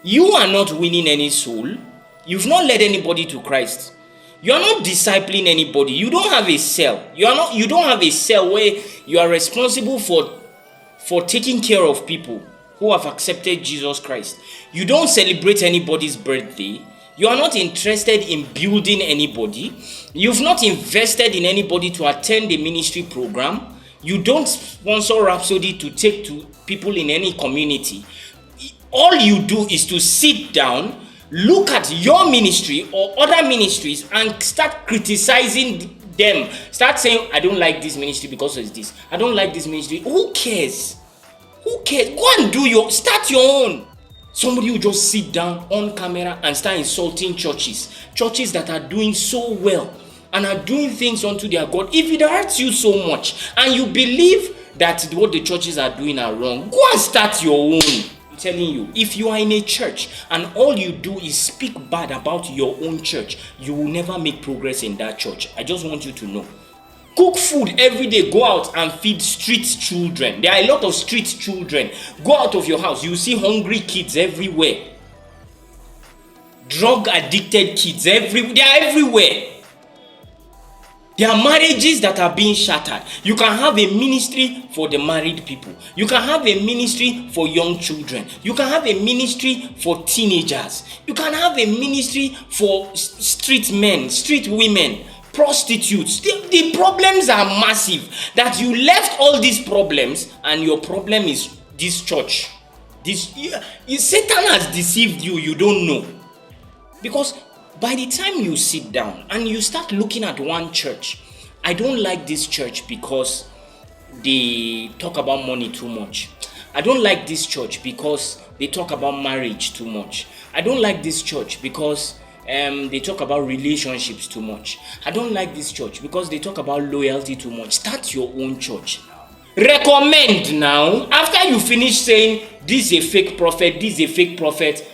You are not winning any soul. You've not led anybody to Christ. You are not discipling anybody. You don't have a cell. You don't have a cell where you are responsible for taking care of people who have accepted Jesus Christ. You don't celebrate anybody's birthday. You are not interested in building anybody. You've not invested in anybody to attend a ministry program. You don't sponsor Rhapsody to take to people in any community. All you do is to sit down, look at your ministry or other ministries and start criticizing them. Start saying, I don't like this ministry because of this. I don't like this ministry. Who cares? Who cares? Go and start your own. Somebody who just sit down on camera and start insulting churches that are doing so well and are doing things unto their God. If it hurts you so much and you believe that what the churches are doing are wrong, go and start your own. I'm telling you, if you are in a church and all you do is speak bad about your own church, you will never make progress in that church. I just want you to know. Cook food every day. Go out and feed street children. There are a lot of street children. Go out of your house. You see hungry kids everywhere. Drug addicted kids they are everywhere. There are marriages that are being shattered. You can have a ministry for the married people. You can have a ministry for young children. You can have a ministry for teenagers. You can have a ministry for street men, street women, prostitutes. The problems are massive. That you left all these problems and your problem is this church. Satan has deceived you. You don't know. Because by the time you sit down and you start looking at one church, I don't like this church because they talk about money too much. I don't like this church because they talk about marriage too much. I don't like this church because they talk about relationships too much. I don't like this church because they talk about loyalty too much. Start your own church now. Recommend now. After you finish saying this is a fake prophet, this is a fake prophet,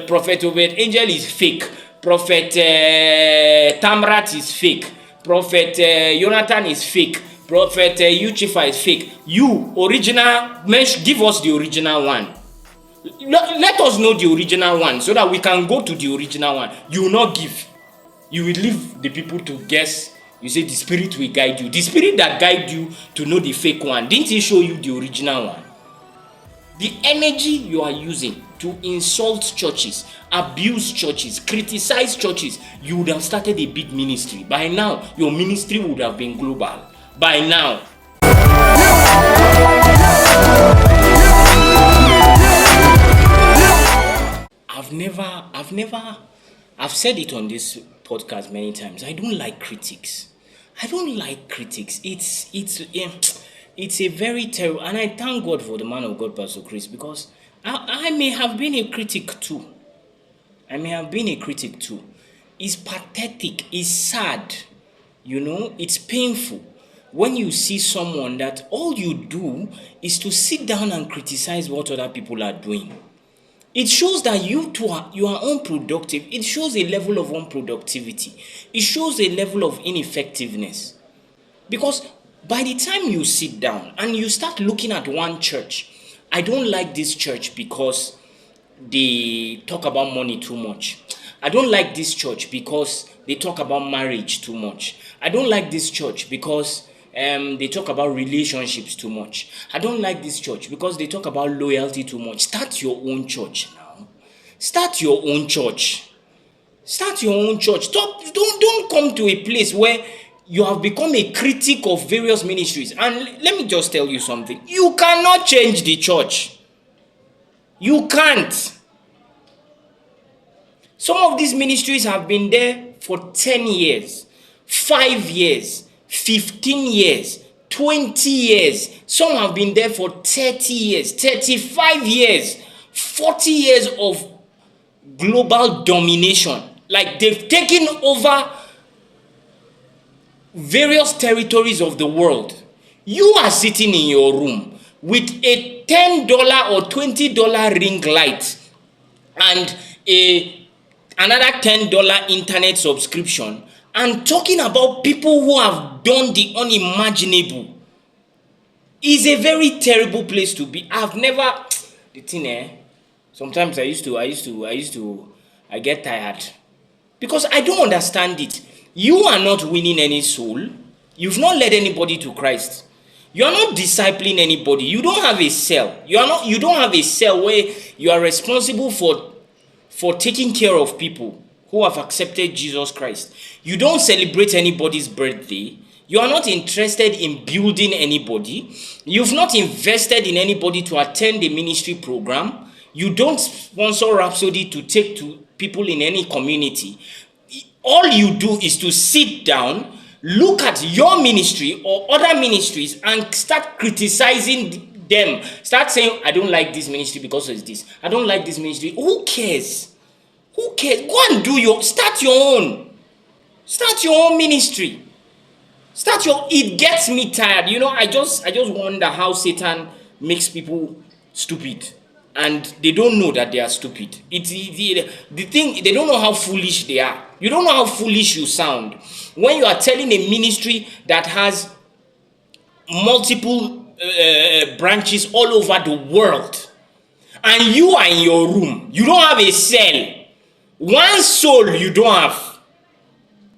Prophet Obed Angel is fake, Prophet Tamrat is fake, Prophet Jonathan is fake, Prophet Uchifa is fake. You original, give us the original one. Let us know the original one so that we can go to the original one. You will not give. You will leave the people to guess. You say the spirit will guide you. The spirit that guide you to know the fake one, didn't he show you the original one? The energy you are using to insult churches, abuse churches, criticize churches, you would have started a big ministry. By now, your ministry would have been global. By now. I've said it on this podcast many times. I don't like critics. It's a very terrible, and I thank God for the man of God, Pastor Chris, because I may have been a critic too. It's pathetic. It's sad. It's painful when you see someone that all you do is to sit down and criticize what other people are doing. It shows that you are unproductive. It shows a level of unproductivity. It shows a level of ineffectiveness. Because by the time you sit down and you start looking at one church, I don't like this church because they talk about money too much. I don't like this church because they talk about marriage too much. I don't like this church because they talk about relationships too much. I don't like this church because they talk about loyalty too much. Start your own church now. Start your own church. Don't come to a place where you have become a critic of various ministries. And let me just tell you something. You cannot change the church. You can't. Some of these ministries have been there for 10 years, 5 years, 15 years, 20 years. Some have been there for 30 years, 35 years, 40 years of global domination. Like they've taken over various territories of the world. You are sitting in your room with a $10 or $20 ring light and another $10 internet subscription and talking about people who have done the unimaginable. Is a very terrible place to be. The thing Sometimes I get tired because I don't understand it. You are not winning any soul. You've not led anybody to Christ. You are not discipling anybody. You don't have a cell. You don't have a cell where you are responsible for taking care of people who have accepted Jesus Christ. You don't celebrate anybody's birthday. You are not interested in building anybody. You've not invested in anybody to attend a ministry program. You don't sponsor Rhapsody to take to people in any community. All you do is to sit down, look at your ministry or other ministries and start criticizing them. Start saying, I don't like this ministry because of this. I don't like this ministry. Who cares? Who cares? Go and start your own. Start your own ministry. It gets me tired. I just wonder how Satan makes people stupid. And they don't know that they are stupid. The thing, they don't know how foolish they are. You don't know how foolish you sound when you are telling a ministry that has multiple branches all over the world, and you are in your room. You don't have a cell. One soul you don't have.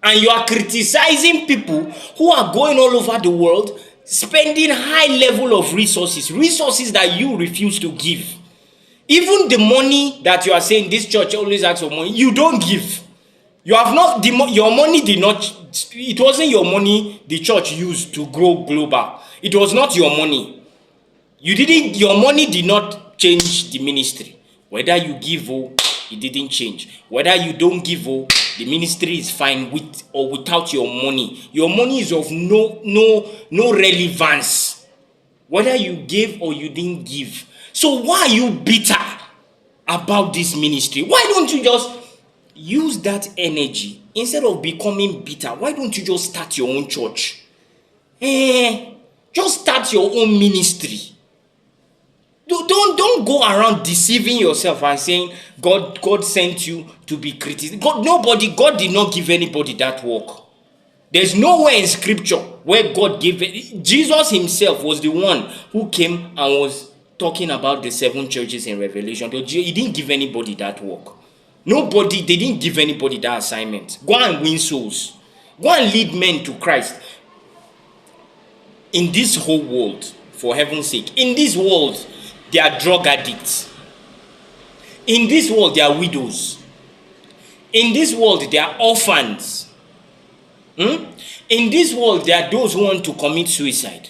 And you are criticizing people who are going all over the world, spending high level of resources that you refuse to give. Even the money that you are saying this church always asks for money, you don't give. You have not, your money did not, it wasn't your money the church used to grow global. It was not your money. Your money did not change the ministry. Whether you give or it didn't change. Whether you don't give the ministry is fine with or without your money. Your money is of no relevance. Whether you gave or you didn't give. So why are you bitter about this ministry? Why don't you just use that energy instead of becoming bitter? Why don't you just start your own church? Just start your own ministry. Don't go around deceiving yourself and saying God sent you to be criticized. God did not give anybody that work. There's nowhere in scripture where God gave it. Jesus himself was the one who came and was talking about the 7 churches in Revelation. He didn't give anybody that work. They didn't give anybody that assignment. Go and win souls. Go and lead men to Christ. In this whole world, for heaven's sake, in this world, they are drug addicts. In this world, they are widows. In this world, they are orphans. In this world, there are those who want to commit suicide.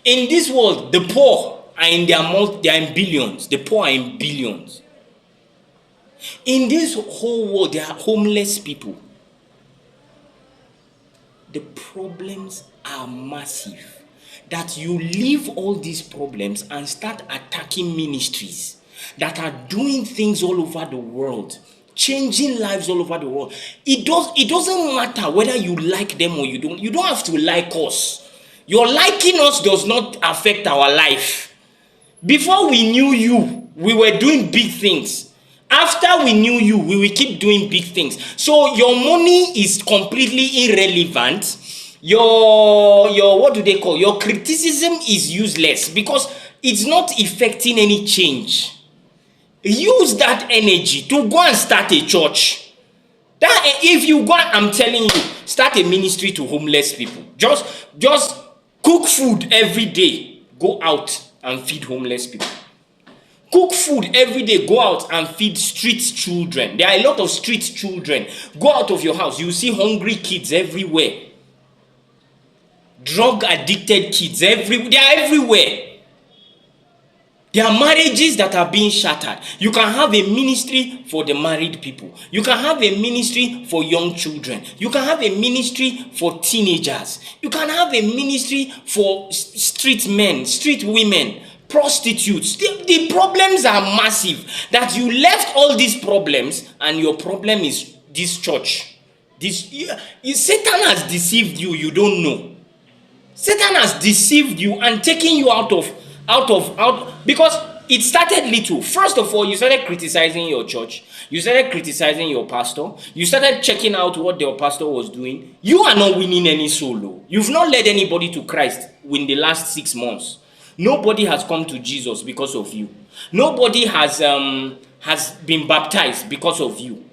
In this world, the poor are they are in billions. The poor are in billions. In this whole world, there are homeless people. The problems are massive. That you leave all these problems and start attacking ministries that are doing things all over the world, changing lives all over the world. It doesn't matter whether you like them or you don't. You don't have to like us. Your liking us does not affect our life. Before we knew you, we were doing big things. After we knew you, we will keep doing big things. So your money is completely irrelevant. Your what do they call? Your criticism is useless because it's not effecting any change. Use that energy to go and start a church. That if you go, I'm telling you, start a ministry to homeless people. Just cook food every day. Go out and feed homeless people. Cook food every day. Go out and feed street children. There are a lot of street children. Go out of your house. You see hungry kids everywhere. Drug addicted kids they are everywhere. There are marriages that are being shattered. You can have a ministry for the married people. You can have a ministry for young children. You can have a ministry for teenagers. You can have a ministry for street men, street women, prostitutes. The problems are massive. That you left all these problems and your problem is this church. Satan has deceived you. You don't know. Satan has deceived you and taken you out because it started little. First of all, you started criticizing your church. You started criticizing your pastor. You started checking out what your pastor was doing. You are not winning any soul. You've not led anybody to Christ in the last 6 months. Nobody has come to Jesus because of you. Nobody has been baptized because of you.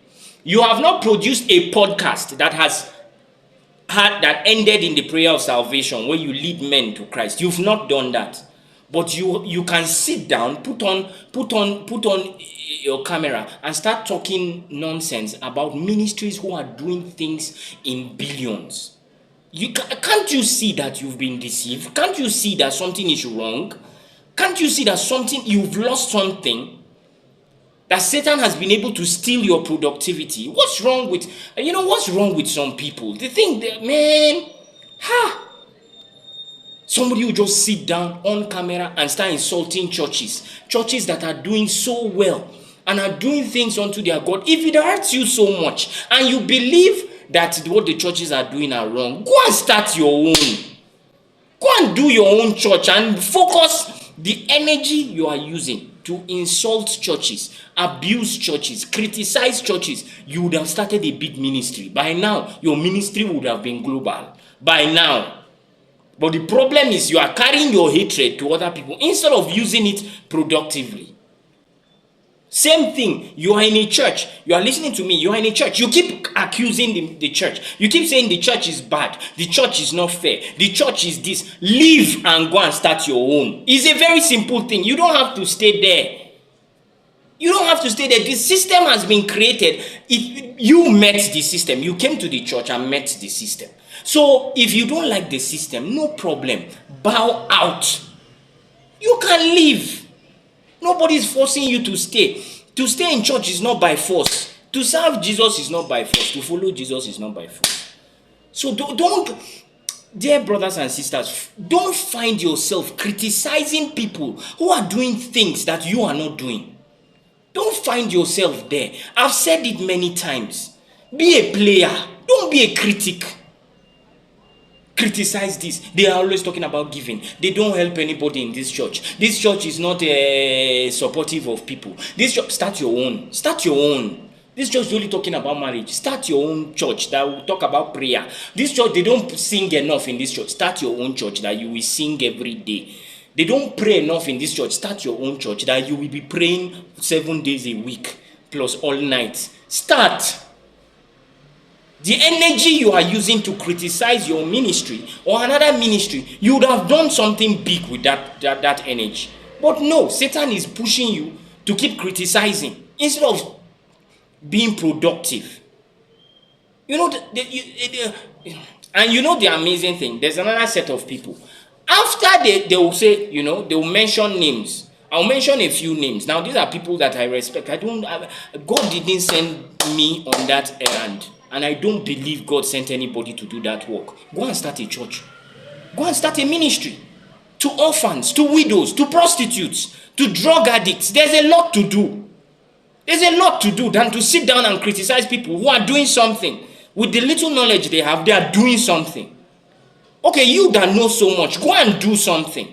You have not produced a podcast that ended in the prayer of salvation, where you lead men to Christ. You've not done that. But you can sit down, put on your camera and start talking nonsense about ministries who are doing things in billions. Can't you see that you've been deceived? Can't you see that something is wrong? Can't you see that you've lost something? That Satan has been able to steal your productivity. What's wrong with some people? They think that, man, somebody will just sit down on camera and start insulting churches that are doing so well and are doing things unto their God. If it hurts you so much and you believe that what the churches are doing are wrong, go and start your own. Go and do your own church and focus the energy you are using to insult churches, abuse churches, criticize churches. You would have started a big ministry. By now, your ministry would have been global. By now. But the problem is you are carrying your hatred to other people instead of using it productively. Same thing, you are in a church, you are listening to me, you are in a church, you keep accusing the church. You keep saying the church is bad, the church is not fair, the church is this. Leave and go and start your own. It's a very simple thing. You don't have to stay there. You don't have to stay there. The system has been created. If you met the system, you came to the church and met the system. So if you don't like the system, no problem. Bow out. You can leave. Nobody is forcing you to stay. To stay in church is not by force. To serve Jesus is not by force. To follow Jesus is not by force. So don't, dear brothers and sisters, don't find yourself criticizing people who are doing things that you are not doing. Don't find yourself there. I've said it many times. Be a player. Don't be a critic. Criticize this. They are always talking about giving. They don't help anybody in this church. This church is not supportive of people. This church, start your own. Start your own. This church is only talking about marriage. Start your own church that will talk about prayer. This church, they don't sing enough in this church. Start your own church that you will sing every day. They don't pray enough in this church. Start your own church that you will be praying 7 days a week plus all night. Start. The energy you are using to criticize your ministry or another ministry, you would have done something big with that energy. But no, Satan is pushing you to keep criticizing instead of being productive. You know, and you know the amazing thing, there's another set of people. After they will say, they will mention names. I'll mention a few names. Now, these are people that I respect. God didn't send me on that errand. And I don't believe God sent anybody to do that work. Go and start a church. Go and start a ministry. To orphans, to widows, to prostitutes, to drug addicts. There's a lot to do. There's a lot to do than to sit down and criticize people who are doing something. With the little knowledge they have, they are doing something. Okay, you that know so much, go and do something.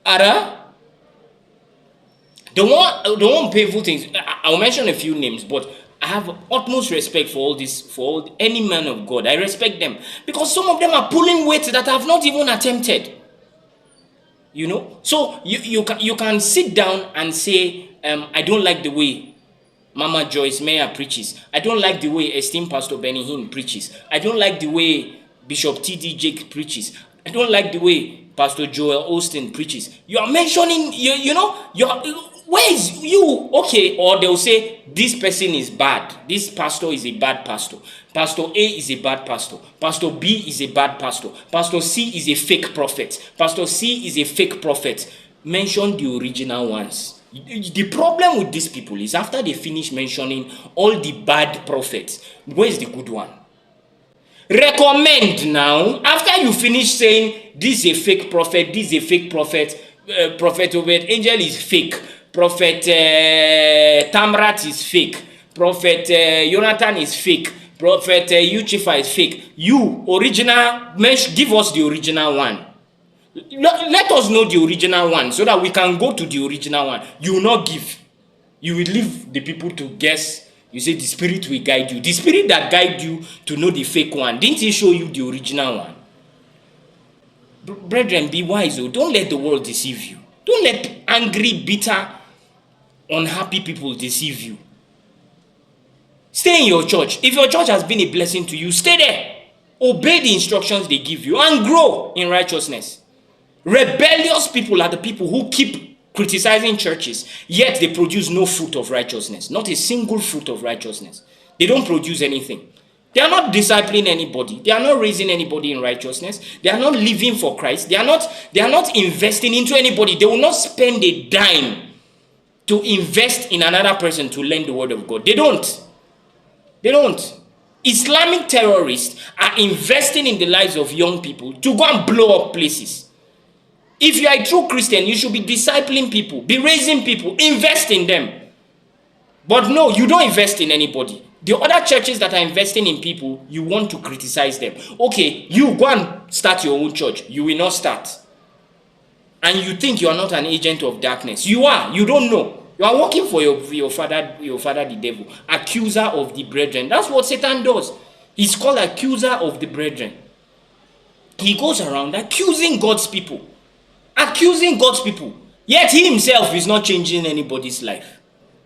Ara? The one painful things, I'll mention a few names, but I have utmost respect for all this, for any man of God. I respect them. Because some of them are pulling weight that I have not even attempted. So you can sit down and say, I don't like the way Mama Joyce Meyer preaches. I don't like the way esteemed Pastor Benny Hinn preaches. I don't like the way Bishop T.D. Jake preaches. I don't like the way Pastor Joel Austin preaches. You are mentioning, where is you? Okay, or they'll say, this person is bad. This pastor is a bad pastor. Pastor A is a bad pastor. Pastor B is a bad pastor. Pastor C is a fake prophet. Pastor C is a fake prophet. Mention the original ones. The problem with these people is after they finish mentioning all the bad prophets, where is the good one? Recommend now. After you finish saying, this is a fake prophet, this is a fake prophet, Prophet Obed Angel is fake, Prophet Tamrat is fake, Prophet Jonathan is fake, Prophet Uchifa is fake. You, original, give us the original one. Let us know the original one so that we can go to the original one. You will not give. You will leave the people to guess. You say the Spirit will guide you. The Spirit that guide you to know the fake one, didn't he show you the original one? Brethren, be wise. Oh. Don't let the world deceive you. Don't let angry, bitter, unhappy people deceive you. Stay in your church. If your church has been a blessing to you, stay there. Obey the instructions they give you and grow in righteousness. Rebellious people are the people who keep criticizing churches, yet they produce no fruit of righteousness. Not a single fruit of righteousness. They don't produce anything. They are not discipling anybody. They are not raising anybody in righteousness. They are not living for Christ. They are not investing into anybody. They will not spend a dime to invest in another person to learn the word of God. They don't. They don't. Islamic terrorists are investing in the lives of young people to go and blow up places. If you are a true Christian, you should be discipling people, be raising people, invest in them. But no, you don't invest in anybody. The other churches that are investing in people, you want to criticize them. Okay, you go and start your own church. You will not start. And you think you are not an agent of darkness. You are. You don't know. You are working for your father, the devil. Accuser of the brethren. That's what Satan does. He's called accuser of the brethren. He goes around accusing God's people. Accusing God's people. Yet he himself is not changing anybody's life.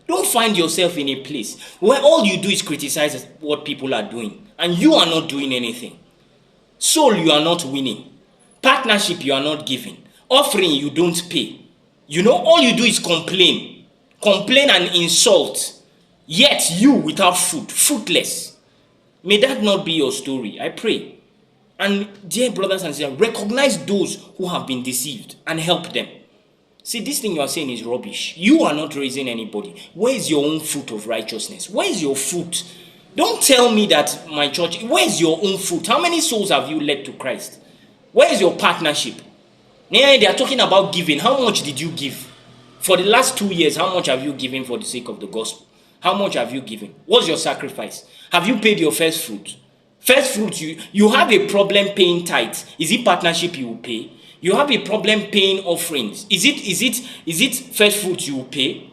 Don't find yourself in a place where all you do is criticize what people are doing and you are not doing anything. Soul, you are not winning. Partnership, you are not giving. Offering, you don't pay. You know, all you do is complain. Complain and insult. Yet you without fruit, fruitless. May that not be your story, I pray. And dear brothers and sisters, recognize those who have been deceived and help them. See, this thing you are saying is rubbish. You are not raising anybody. Where is your own fruit of righteousness? Where is your fruit? Don't tell me that my church, where is your own fruit? How many souls have you led to Christ? Where is your partnership? They are talking about giving. How much did you give? For the last 2 years, how much have you given for the sake of the gospel? How much have you given? What's your sacrifice? Have you paid your first fruit? First fruit, you have a problem paying tithes. Is it partnership you will pay? You have a problem paying offerings. Is it first fruit you will pay?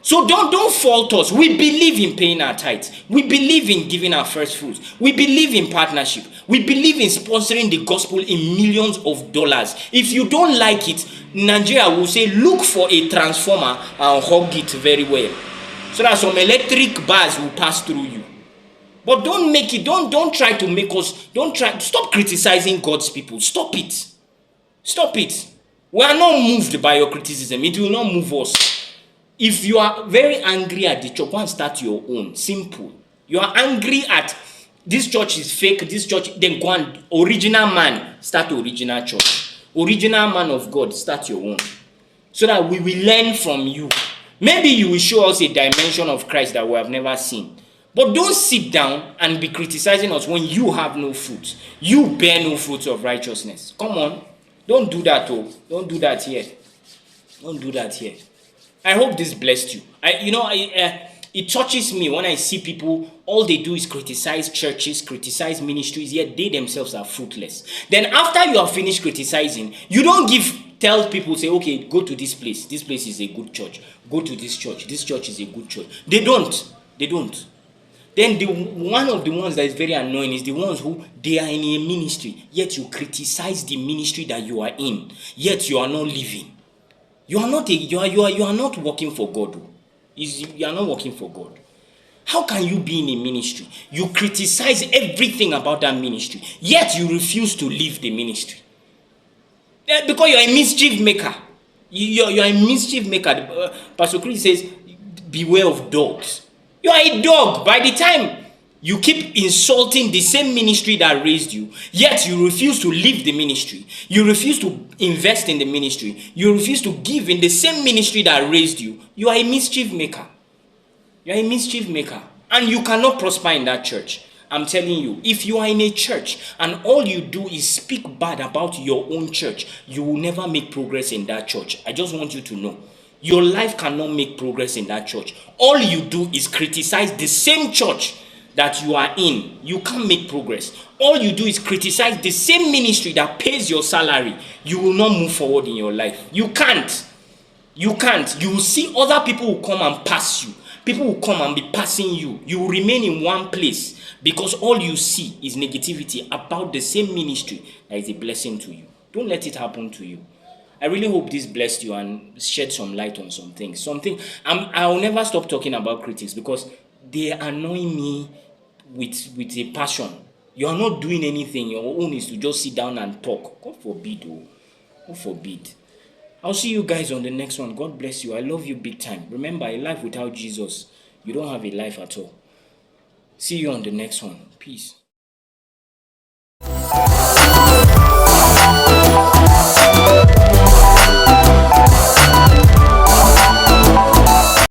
So don't fault us. We believe in paying our tithes. We believe in giving our first fruits. We believe in partnership. We believe in sponsoring the gospel in millions of dollars. If you don't like it, Nigeria will say, look for a transformer and hug it very well, so that some electric bars will pass through you. But don't make it, don't try to make us, stop criticizing God's people. Stop it. Stop it. We are not moved by your criticism. It will not move us. If you are very angry at the church, go and start your own. Simple. You are angry at this church is fake, this church, then go and original man, start original church. Original man of God, start your own. So that we will learn from you. Maybe you will show us a dimension of Christ that we have never seen. But don't sit down and be criticizing us when you have no fruit. You bear no fruits of righteousness. Come on. Don't do that, oh. Don't do that here. Don't do that here. I hope this blessed you. It touches me when I see people, all they do is criticize churches, criticize ministries, yet they themselves are fruitless. Then after you have finished criticizing, you don't tell people, say, okay, go to this place. This place is a good church. Go to this church. This church is a good church. They don't. Then one of the ones that is very annoying is the ones who they are in a ministry, yet you criticize the ministry that you are in, yet you are not living. You are not working for God. You are not working for God. How can you be in a ministry? You criticize everything about that ministry, yet you refuse to leave the ministry. Because you are a mischief maker. You are a mischief maker. Pastor Chris says, beware of dogs. You are a dog. By the time you keep insulting the same ministry that raised you, yet you refuse to leave the ministry. You refuse to invest in the ministry. You refuse to give in the same ministry that raised you. You are a mischief maker. You are a mischief maker. And you cannot prosper in that church. I'm telling you, if you are in a church and all you do is speak bad about your own church, you will never make progress in that church. I just want you to know. Your life cannot make progress in that church. All you do is criticize the same church that you are in. You can't make progress. All you do is criticize the same ministry that pays your salary. You will not move forward in your life. You can't. You can't. You will see other people who come and pass you. People will come and be passing you. You will remain in one place because all you see is negativity about the same ministry that is a blessing to you. Don't let it happen to you. I really hope this blessed you and shed some light on some things. I'll never stop talking about critics because they annoy me with a passion. You are not doing anything. Your own is to just sit down and talk. God forbid, oh. God forbid. I'll see you guys on the next one. God bless you. I love you big time. Remember, a life without Jesus, you don't have a life at all. See you on the next one. Peace.